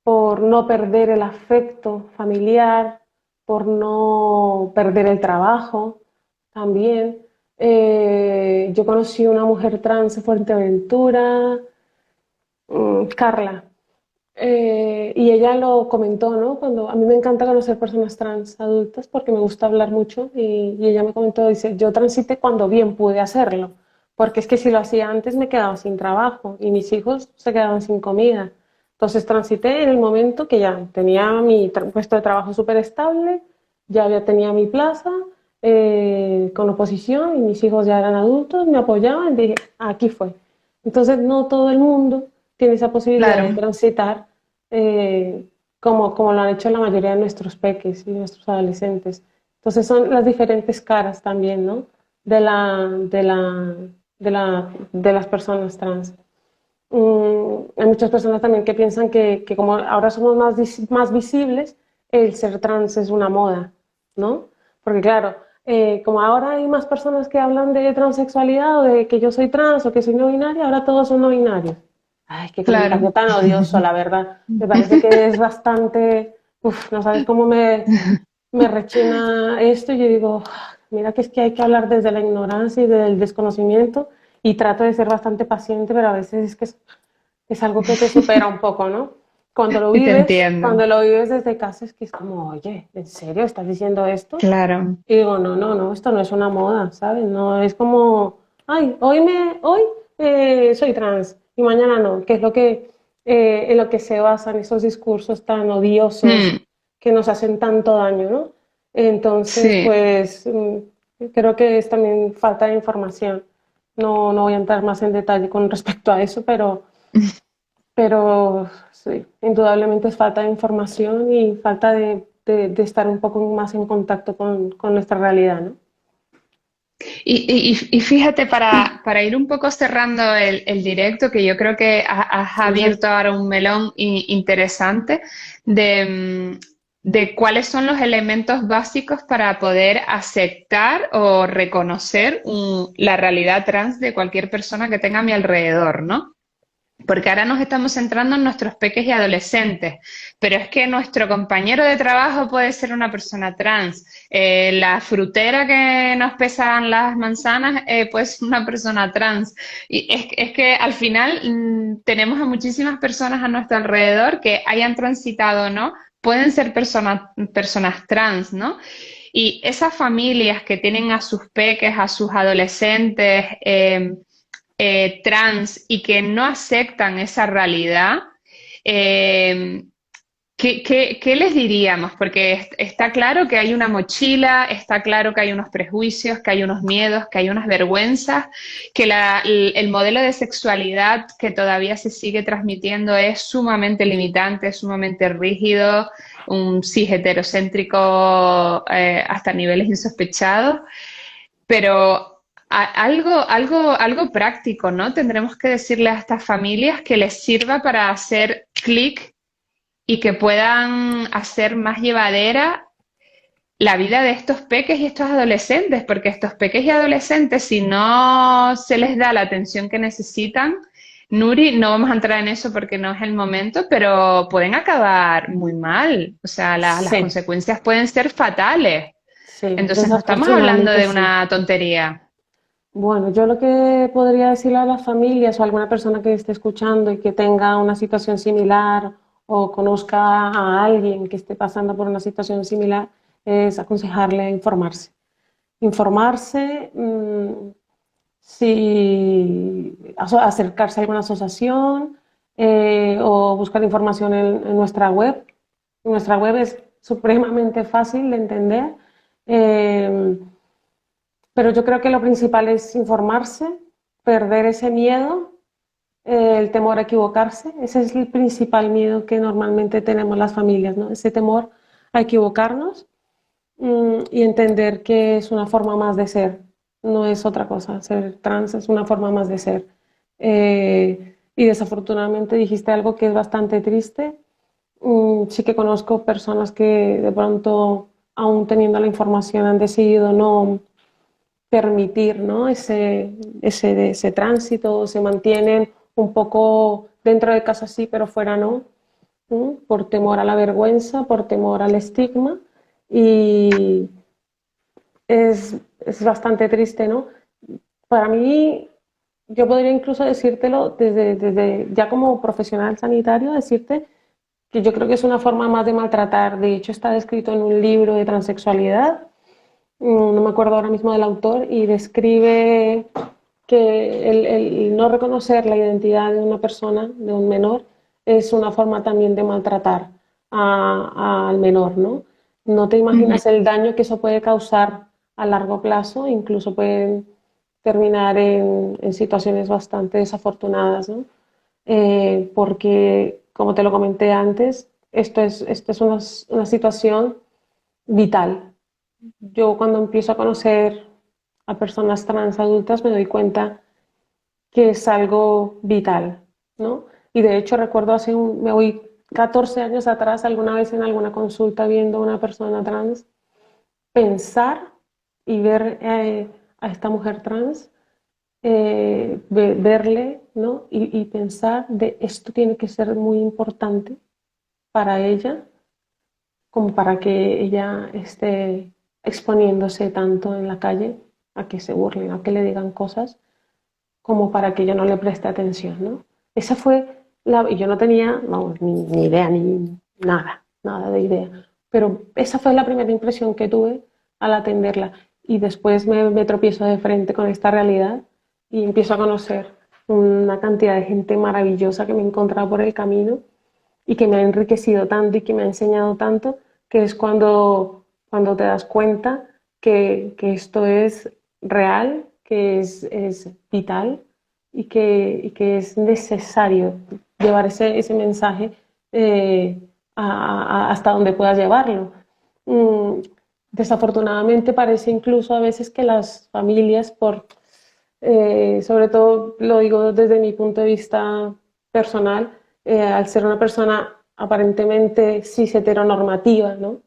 por no perder el afecto familiar, por no perder el trabajo también. Yo conocí una mujer trans en Fuerteventura, Carla, y ella lo comentó, ¿no? Cuando a mí me encanta conocer personas trans adultas porque me gusta hablar mucho y ella me comentó, dice, yo transité cuando bien pude hacerlo, porque es que si lo hacía antes me quedaba sin trabajo y mis hijos se quedaban sin comida. Entonces transité en el momento que ya tenía mi puesto de trabajo súper estable, tenía mi plaza con oposición y mis hijos ya eran adultos, me apoyaban, dije, aquí fue. Entonces no todo el mundo tiene esa posibilidad de Claro, transitar eh, como lo han hecho la mayoría de nuestros peques y nuestros adolescentes. Entonces son las diferentes caras también, ¿no? De de las personas trans. Hay muchas personas también que piensan que como ahora somos más visibles, el ser trans es una moda, ¿no? Porque claro, como ahora hay más personas que hablan de transexualidad o de que yo soy trans o que soy no binaria, ahora todos son no binarios. Ay, qué claro. comentario tan odioso, la verdad. Me parece que es bastante, uf, no sabes cómo me rechina esto y yo digo, "Ah, mira que es que hay que hablar desde la ignorancia y del desconocimiento y trato de ser bastante paciente, pero a veces es que es algo que te supera un poco, ¿no? Y te entiendo. cuando lo vives desde casa es que es como, oye, ¿en serio estás diciendo esto? Claro. Y digo, no, no, no, esto no es una moda, ¿sabes? No es como, ay, hoy soy trans y mañana no, que es lo que, en lo que se basan esos discursos tan odiosos Mm, que nos hacen tanto daño, ¿no? Entonces, sí. pues, creo que es también falta de información. No, no voy a entrar más en detalle con respecto a eso, pero sí, indudablemente es falta de información y falta de estar un poco más en contacto con nuestra realidad, ¿no? Y fíjate, para ir un poco cerrando el directo, que yo creo que has Ujú. abierto ahora un melón interesante de, de cuáles son los elementos básicos para poder aceptar o reconocer la realidad trans de cualquier persona que tenga a mi alrededor, ¿no? Porque ahora nos estamos centrando en nuestros peques y adolescentes, pero es que nuestro compañero de trabajo puede ser una persona trans, la frutera que nos pesan las manzanas puede ser una persona trans. Y es que al final tenemos a muchísimas personas a nuestro alrededor que hayan transitado o no, pueden ser personas trans, ¿no? Y esas familias que tienen a sus peques, a sus adolescentes, trans y que no aceptan esa realidad, eh, ¿qué les diríamos? Porque está claro que hay una mochila, está claro que hay unos prejuicios, que hay unos miedos, que hay unas vergüenzas, que el modelo de sexualidad que todavía se sigue transmitiendo es sumamente limitante, es sumamente rígido, un cis heterocéntrico hasta niveles insospechados. Pero algo práctico, ¿no? Tendremos que decirle a estas familias que les sirva para hacer clic y que puedan hacer más llevadera la vida de estos peques y estos adolescentes, porque estos peques y adolescentes, si no se les da la atención que necesitan, Nuri, no vamos a entrar en eso porque no es el momento, pero pueden acabar muy mal. O sea, las Sí, consecuencias pueden ser fatales. sí, Entonces, no estamos hablando desafortunadamente de sí. una tontería. Bueno, yo lo que podría decirle a las familias o a alguna persona que esté escuchando y que tenga una situación similar o conozca a alguien que esté pasando por una situación similar es aconsejarle a informarse. Informarse, si acercarse a alguna asociación o buscar información en nuestra web. Nuestra web es supremamente fácil de entender, eh, pero yo creo que lo principal es informarse, perder ese miedo, el temor a equivocarse. Ese es el principal miedo que normalmente tenemos las familias, ¿no? Ese temor a equivocarnos y entender que es una forma más de ser, no es otra cosa. Ser trans es una forma más de ser. Y desafortunadamente dijiste algo que es bastante triste. Sí que conozco personas que de pronto, aún teniendo la información, han decidido no permitir, ¿no? Ese tránsito, se mantienen un poco dentro de casa sí, pero fuera no, por temor a la vergüenza, por temor al estigma. Y es bastante triste, ¿no? Para mí, yo podría incluso decírtelo desde ya como profesional sanitario, decirte que yo creo que es una forma más de maltratar. De hecho, está descrito en un libro de transexualidad, no me acuerdo ahora mismo del autor, y describe que el no reconocer la identidad de una persona, de un menor, es una forma también de maltratar al menor, ¿no? No te Ujú. imaginas el daño que eso puede causar a largo plazo, incluso pueden terminar en situaciones bastante desafortunadas, ¿no? Porque, como te lo comenté antes, esto es una situación vital. Yo cuando empiezo a conocer a personas trans adultas me doy cuenta que es algo vital, ¿no? Y de hecho recuerdo me voy 14 años atrás, alguna vez en alguna consulta viendo a una persona trans, pensar y ver a esta mujer trans, verle, ¿no? Y pensar de esto tiene que ser muy importante para ella, como para que ella esté exponiéndose tanto en la calle a que se burlen, a que le digan cosas, como para que yo no le preste atención, ¿no? Esa fue y yo no tenía, vamos, ni idea, ni nada, nada de idea. Pero esa fue la primera impresión que tuve al atenderla. Y después me tropiezo de frente con esta realidad y empiezo a conocer una cantidad de gente maravillosa que me he encontrado por el camino y que me ha enriquecido tanto y que me ha enseñado tanto, que es cuando te das cuenta que esto es real, que es vital y que es necesario llevar ese mensaje hasta donde puedas llevarlo. Mm, Desafortunadamente parece incluso a veces que las familias, sobre todo lo digo desde mi punto de vista personal, al ser una persona aparentemente cis heteronormativa, ¿no?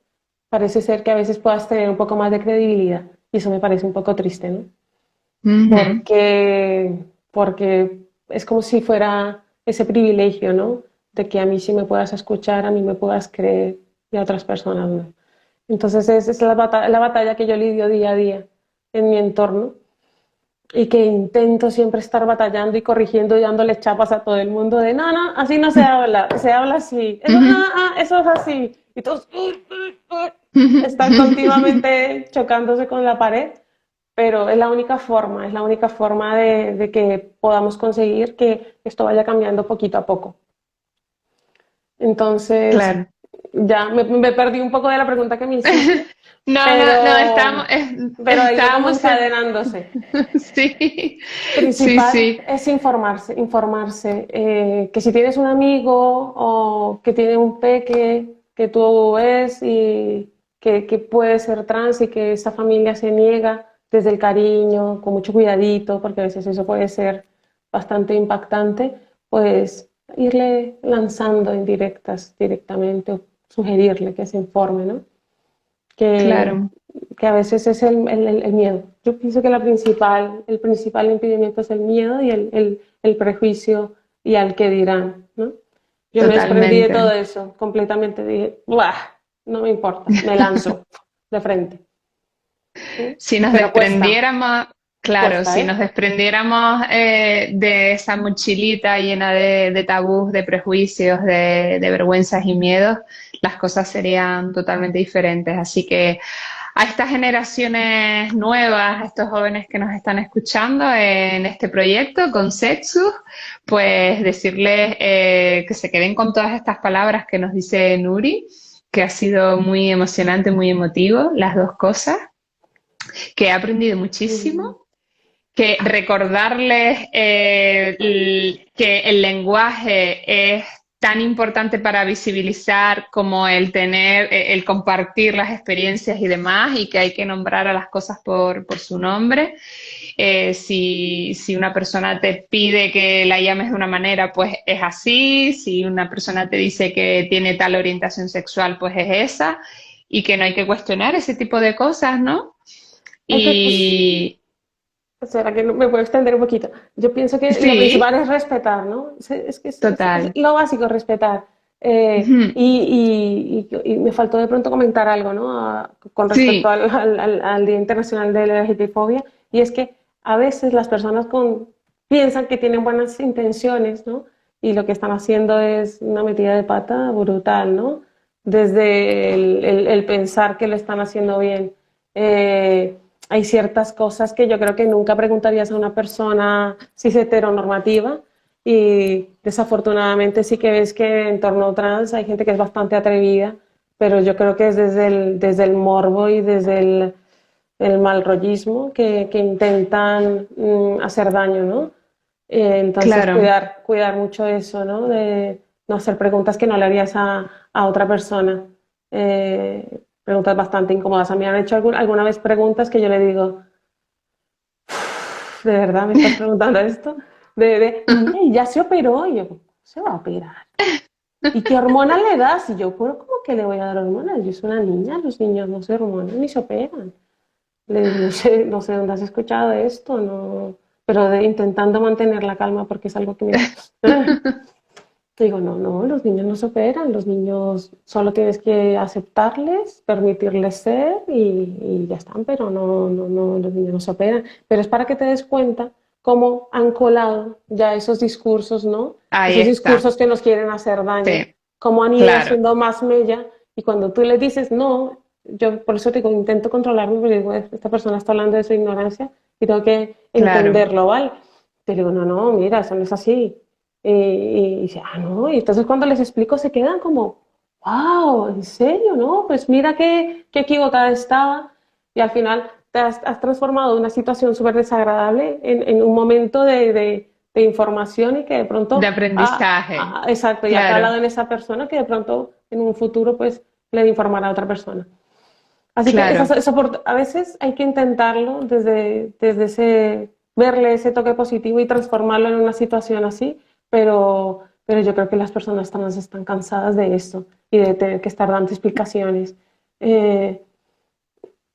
Parece ser que a veces puedas tener un poco más de credibilidad y eso me parece un poco triste, ¿no? Ujú. Porque es como si fuera ese privilegio, ¿no? De que a mí sí me puedas escuchar, a mí me puedas creer y a otras personas no. Entonces es la batalla que yo lidio día a día en mi entorno y que intento siempre estar batallando y corrigiendo y dándole chapas a todo el mundo de no, no, así no se habla así, eso, no, eso es así. Y todos están continuamente chocándose con la pared, pero es la única forma de que podamos conseguir que esto vaya cambiando poquito a poco. Entonces, Claro. ya me perdí un poco de la pregunta que me hiciste, No, no, no, pero, pero ha ido como estábamos en... encadenándose. Sí, sí, Principal sí, es informarse, que si tienes un amigo o que tiene un peque que tú ves y que puede ser trans y que esa familia se niega desde el cariño, con mucho cuidadito, porque a veces eso puede ser bastante impactante, pues irle lanzando indirectas directamente o sugerirle que se informe, ¿no? que, claro, que a veces es el miedo. Yo pienso que el principal impedimento es el miedo y el prejuicio y al que dirán, ¿no? Yo me desprendí de todo totalmente. eso, completamente dije, ¡buah! No me importa, me lanzo de frente. ¿Sí? Si nos Pero desprendiéramos, claro, cuesta, si ¿eh? nos desprendiéramos de esa mochilita llena de tabús, de prejuicios, de vergüenzas y miedos, las cosas serían totalmente diferentes. Así que a estas generaciones nuevas, a estos jóvenes que nos están escuchando en este proyecto con Sexus, pues decirles que se queden con todas estas palabras que nos dice Nuri, que ha sido muy emocionante, muy emotivo, las dos cosas, que he aprendido Mm. muchísimo, que recordarles que el lenguaje es tan importante para visibilizar como el tener, el compartir las experiencias y demás, y que hay que nombrar a las cosas por su nombre. Si una persona te pide que la llames de una manera, pues es así. Si una persona te dice que tiene tal orientación sexual, pues es esa. Y que no hay que cuestionar ese tipo de cosas, ¿no? Hay que, Y ¿será que me puedo extender un poquito? Yo pienso que lo sí, principal es respetar, ¿no? Es que es total. lo básico, respetar. Ujú. Y me faltó de pronto comentar algo, ¿no? Con respecto Sí, al Día Internacional de la LGTBfobia, y es que a veces las personas piensan que tienen buenas intenciones, ¿no? Y lo que están haciendo es una metida de pata brutal, ¿no? Desde el pensar que lo están haciendo bien. Hay ciertas cosas que yo creo que nunca preguntarías a una persona cis heteronormativa y desafortunadamente sí que ves que en torno trans hay gente que es bastante atrevida, pero yo creo que es desde el morbo y desde el mal rollismo que intentan hacer daño, ¿no? Entonces claro, cuidar mucho eso, ¿no? De no hacer preguntas que no le harías a otra persona. Preguntas bastante incómodas. A mí me han hecho alguna vez preguntas que yo le digo, ¿de verdad me estás preguntando esto? Mira, y ya se operó. Y yo, ¿cómo se va a operar? ¿Y qué hormona le das? Y yo, bueno, ¿cómo que le voy a dar hormonas? Yo soy una niña, los niños no se hormonan ni se operan. Le digo, no sé dónde has escuchado esto, no, pero intentando mantener la calma porque es algo que me... Digo, no, no, los niños no se operan, los niños solo tienes que aceptarles, permitirles ser y ya están, pero no, no, no, los niños no se operan. Pero es para que te des cuenta cómo han colado ya esos discursos, ¿no? Ahí Esos está. discursos que nos quieren hacer daño, Sí, cómo han ido claro, haciendo más mella y cuando tú le dices no, yo por eso te digo, intento controlarme porque digo, esta persona está hablando de su ignorancia y tengo que claro. entenderlo, ¿vale? Te digo, no, no, mira, eso no es así. Y dice, ah, no, y entonces cuando les explico se quedan como, wow, ¿en serio? No, pues mira qué equivocada estaba. Y al final has transformado una situación súper desagradable en un momento de información y que de De pronto, aprendizaje, exacto, y ha calado claro, en esa persona que de pronto en un futuro pues le informará a otra persona. Así que claro, a veces hay que intentarlo desde ese, verle ese toque positivo y transformarlo en una situación así, pero yo creo que las personas trans están cansadas de esto y de tener que estar dando explicaciones. Eh,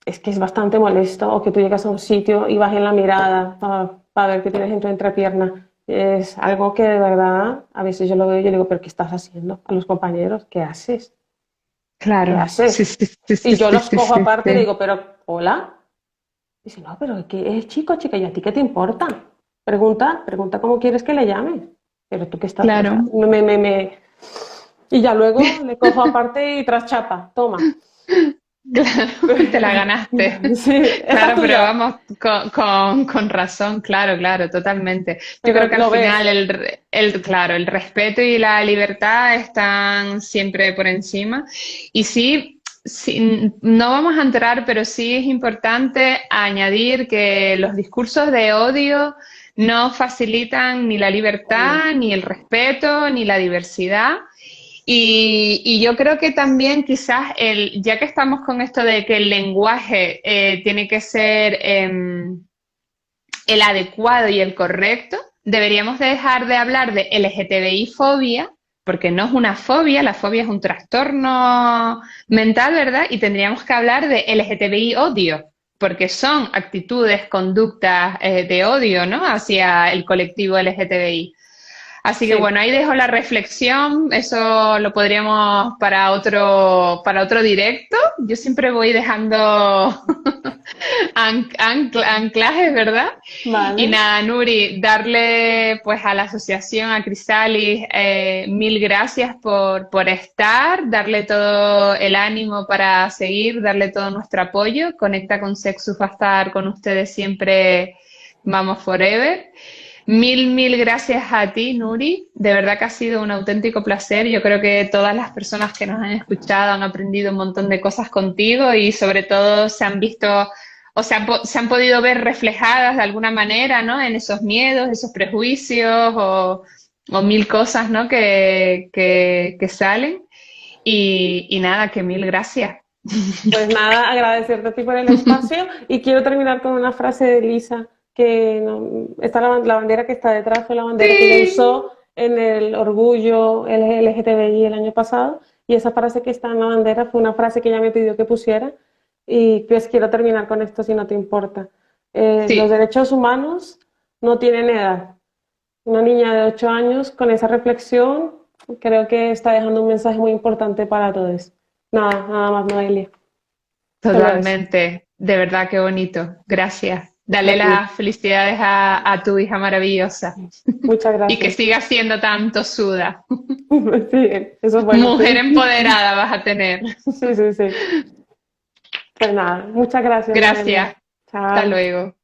es que es bastante molesto o que tú llegas a un sitio y bajes la mirada para ver que tienes en tu entrepierna. Es algo que de verdad a veces yo lo veo y yo digo, pero ¿qué estás haciendo? A los compañeros, ¿qué haces? ¿Qué claro. Sí, haces? sí, sí, Y sí, yo sí, los sí, cojo sí, aparte y le sí. digo, pero hola. Dice, no, pero ¿qué es chico, chica? ¿Y a ti qué te importa? Pregunta cómo quieres que le llame. Pero tú qué estás, o sea, Claro. Y ya luego le cojo aparte y tras chapa, toma. Claro, te la ganaste. Sí, esta es Claro, pero tuya, vamos, con razón, claro, claro, totalmente. Yo pero creo que al lo final ves. claro, el respeto y la libertad están siempre por encima. Y sí, sí, no vamos a entrar, pero sí es importante añadir que los discursos de odio no facilitan ni la No. libertad, ni el respeto, ni la diversidad. Y yo creo que también quizás ya que estamos con esto de que el lenguaje tiene que ser el adecuado y el correcto, deberíamos dejar de hablar de LGTBI fobia, porque no es una fobia, la fobia es un trastorno mental, ¿verdad? Y tendríamos que hablar de LGTBI odio, porque son actitudes, conductas de odio, ¿no? Hacia el colectivo LGTBI. Así que Sí, bueno, ahí dejo la reflexión, eso lo podríamos para otro directo. Yo siempre voy dejando anclajes, ¿verdad? Y vale. nada, Nuri, darle pues a la asociación, a Crisalis, mil gracias por estar, darle todo el ánimo para seguir, darle todo nuestro apoyo. Conecta con Sexus va a estar con ustedes siempre, vamos, forever. Mil gracias a ti, Nuri. De verdad que ha sido un auténtico placer. Yo creo que todas las personas que nos han escuchado han aprendido un montón de cosas contigo y sobre todo se han visto o se han podido ver reflejadas de alguna manera, ¿no? En esos miedos, esos prejuicios o mil cosas, ¿no? Que salen. Y nada, que mil gracias. Pues nada, agradecerte a ti por el espacio y quiero terminar con una frase de Lisa, que está la bandera que está detrás, fue la bandera que ella Sí. usó en el orgullo LGTBI el año pasado y esa frase que está en la bandera fue una frase que ella me pidió que pusiera y pues quiero terminar con esto si no te importa. Los Sí, derechos humanos no tienen edad. Una niña de 8 años con esa reflexión creo que está dejando un mensaje muy importante para todos. Nada, nada más, Noelia. Solo eso. totalmente. De verdad, qué bonito. Gracias. Dale Venga, las felicidades a tu hija maravillosa muchas y que gracias. siga siendo tanto suda. Sí, eso es bueno, Mujer sí. empoderada vas a tener. Sí, sí, sí. Pues nada, muchas gracias, Noelia. Gracias. Hasta Chao. luego.